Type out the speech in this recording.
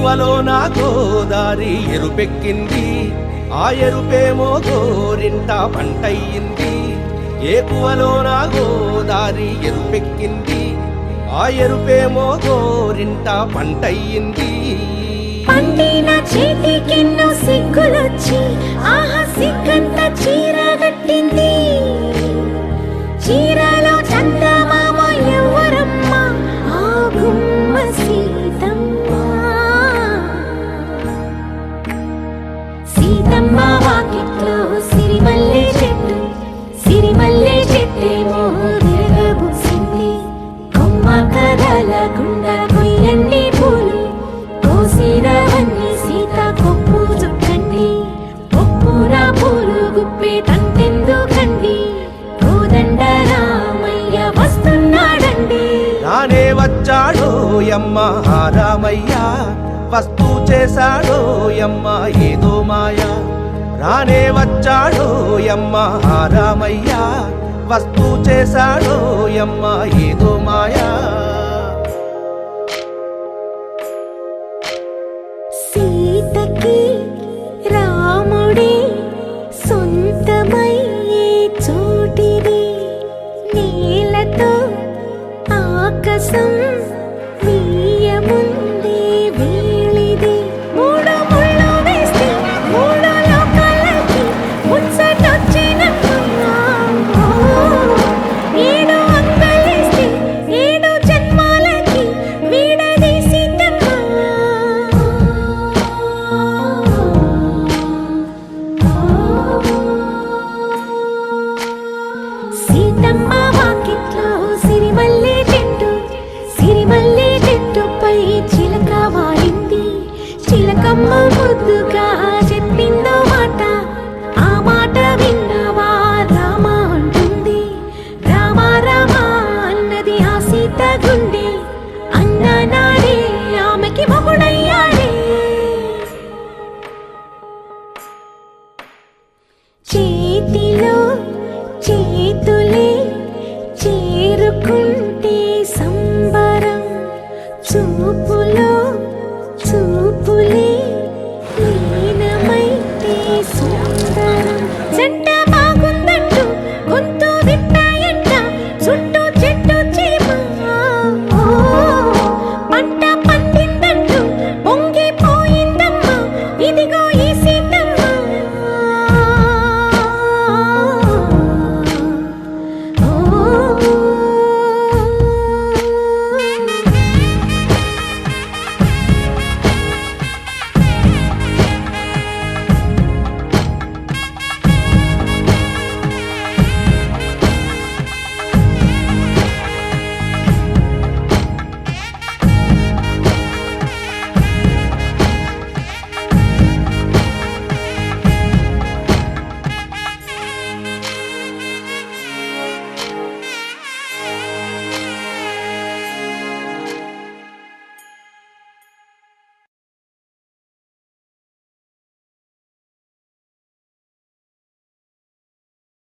ఏకువలో నా గోదారి ఎరుపెక్కింది, ఆ ఎరుపేమో గోరింట పంటయ్యింది. ఏకువలో నా గోదారి ఎరుపెక్కింది, ఆ ఎరుపేమో గోరింట పంటయ్యింది. పండిన చేతికెన్నో సిగ్గులొచ్చి ఆహా సిగ్గంత చీర కట్టింది. చీరలో చందమామ ఎవరమ్మ, ఆ గుమ్మ సీతమ్మ. సీతమ్మ వాకిట్లో సిరిమల్లె చెట్టు, సిరిమల్లె చెట్టేమో విరగబూసింది. కొమ్మ కదలకుండా కొయ్యండి పూలు, కోసిరవన్నీ సీత కొప్పు చుట్టండి. కొప్పున పూలు గుప్పే తంతెందుకండి, కోదండ రామయ్య వస్తున్నాడండి. రానే వచ్చాడో యమ్మ రామయ్య, వస్తూ చేశాడో యమ్మ ఏదో మాయ. రానే వచ్చాడో యమ్మ రామయ్య, వస్తూ చేశాడో యమ్మ ఏదో మాయా. సీతకి రాముడే సొంతమయ్యే చోటిది, నేలతో ఆకాశం